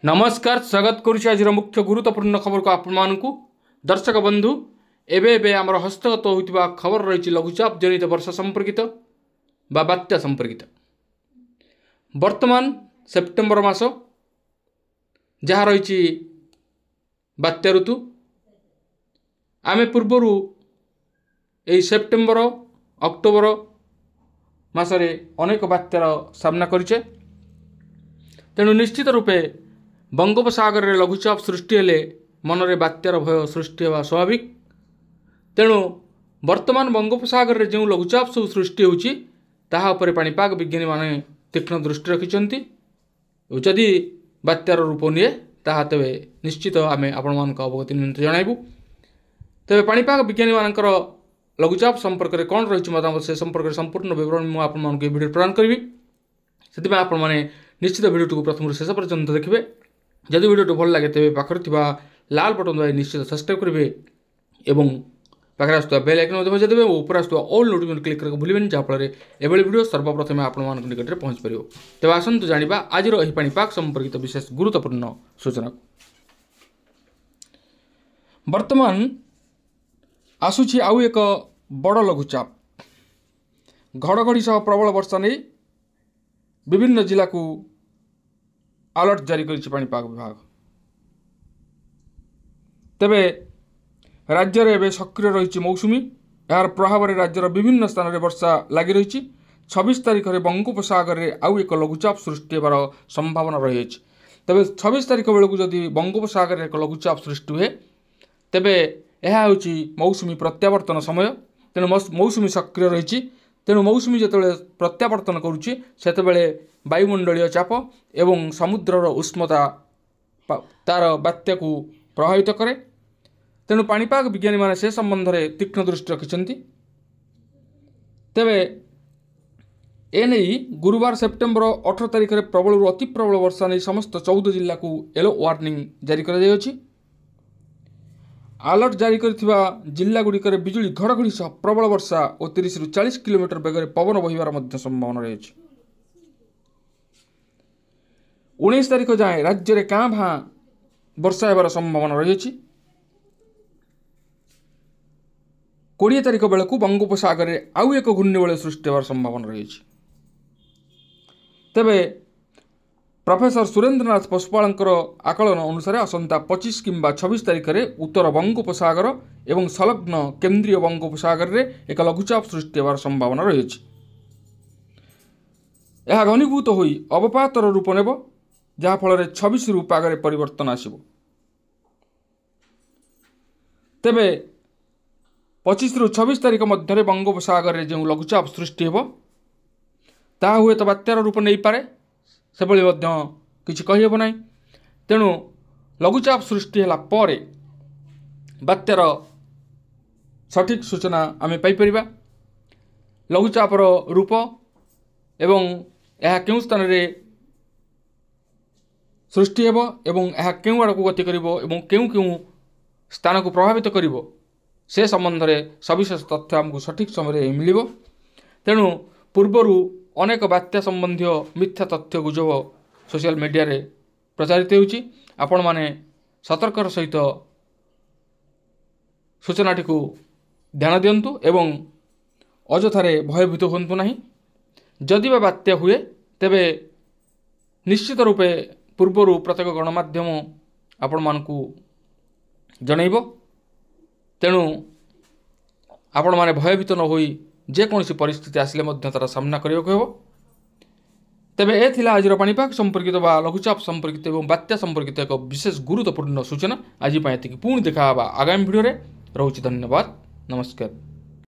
नमस्कार स्वागत करुच्ची आज मुख्य गुरुत्वपूर्ण खबर को आपको दर्शक बंधु एवं आमर हस्तगत होता खबर रही लघुचाप जनित वर्षा संपर्कित बात्या संपर्कित वर्तमान सेप्टेम्बर मास जहाँ रही बात्या ऋतु आमे पूर्वर यही सेप्टेम्बर अक्टोबर मासरे अनेक बात्यार सामना करिचे। तेणु निश्चित रूपे बंगोपसागर रे लघुचाप सृष्टि हेले मनरे बात्यार भय सृष्टि होगा स्वाभाविक। तेणु वर्तमान बंगोपसागर रे जो लघुचाप सब सृष्टि होउची ताहा उपरे पाणीपाग विज्ञानी माने तीक्ष्ण दृष्टि रखिछन्ति। जदि बात्यार रूप निए ताहा तेबे निश्चित आमे आपण मानक अवगति निमंत्रण जणाइबु। तेबे पाणीपाग विज्ञानी मानकर लघुचाप संपर्क में कौन रही मतामत से संपर्क में संपूर्ण विवरण मुझे आपको वीडियो प्रदान करी से आपने निश्चित वीडियो प्रथम शेष पर्यंत देखिए। जदि वीडियो भल लगे तेज पाखे लाल बटन दबाई निश्चित सब्सक्राइब करेंगे और पाखे आसुवा बेल आइकन बजाई देवे और ऊपर आसुवा ऑल नोटिफिकेशन क्लिक करके भूलें जहाँफल एभली वीडियो सर्वप्रथम आपण निकट में पहुँच पार। तेज आसतु जाना आज पाणीपाग संपर्कित विशेष गुरुत्वपूर्ण सूचना। वर्तमान आसुची आउ एक बड़ लघुचाप घड़घड़ी सह प्रबल वर्षा नहीं विभिन्न जिला को अलर्ट जारी करिछि पाणीपाग विभाग। तेबे राज्य रे एबे सक्रिय रही मौसुमी यार प्रभाव में राज्यर विभिन्न स्थान में वर्षा लगी रही। 26 तारिख में बंगोपसागर रे आउ एक लघुचाप सृष्टि होबार संभावना रही। तेबे 26 तारिख बेलू जदि बंगोपसागर एक लघुचाप सृष्टि हुए तेबे यह होची मौसुमी प्रत्यावर्तन समय। तेणु मौसुमी सक्रिय रही। तेणु मौसुमी जिते प्रत्यावर्तन करुच्ची सेतेबेले वायुमंडलीय चाप एवं समुद्रर उष्णता तार बात्या को प्रभावित करे। तेणु पाणीपाग विज्ञानी माने से संबंध में तीक्ष्ण दृष्टि रखिछन्ति। तेबे एने गुरुवार सेप्टेम्बर 18 तारिख में प्रबल अति प्रबल वर्षा नहीं समस्त 14 जिला को येलो वार्निंग जारी कर अलर्ट जारी करथिबा जिला गुड़िक बिजुली घड़घड़ी सह प्रबल वर्षा और 30 ରୁ 40 किलोमीटर बेगर पवन बहिबार मध्य संभावना रही। 19 तारिख जाए राज्य में काँ भाँ वर्षा होबार संभावना रही। 20 तारिख बेलू बंगोपसागर में आउ एक घूर्णिबलय सृष्टि होबार संभावना रही। तेबे प्रोफेसर सुरेंद्रनाथ पशुपालकर आकलन अनुसार आसंता 25 किंबा 26 तारिख में उत्तर बंगोपसागर एवं संलग्न केंद्रीय बंगोपसागर में एक लघुचाप सृष्टि होबार संभावना रही। यह घनीभूत होई अवपातर रूप नेब जहाँफल 26 रु पागरे परिवर्तन आसिबो। तेबे 25 ରୁ 26 तारिख मध्य बंगोपसागर में जो लघुचाप सृष्टि होब ताहा हुए तो बात्यार रूप नहीं पारे से किसी कहीहब ना। तेणु लघुचाप सृष्टि है पर बात्यार सठिक सूचना आम पाइपर। लघुचापर रूप एवं यह क्यों स्थान में सृष्टि हेब एवं यह क्यों आड़ को गति करिवो क्यों क्यों स्थान को प्रभावित करिवो से संबंध में सविशेष तथ्य आमको सठिक समय मिलिबो। तेणु पूर्वरु अनेक बात्या संबंधी मिथ्या तथ्य गुजब सोशल मीडिया रे प्रचारित होउची। आपण माने सतर्कर सहित सूचनाटी को ध्यान दियंतु एवं अजथारे भयभीत होंतु नहीं। जदि बा बात्या हुए तेबे निश्चित रूपे पूर्वरु प्रत्येक गणमाध्यम आपण मानकु जनइबो। तेणु आपण माने भयभीत न होई जेकोसी परिस्थिति आसिले मध्य तार सामना करियो को हेबो। तेबे ए थिला आजिर पाणीपाग संपर्कित बा लघुचाप संपर्कित एवं बात्या संपर्कित एक विशेष गुरुत्वपूर्ण सूचना। आज पाए पुणी देखा आगामी वीडियो रे। रहुछि धन्यवाद नमस्कार।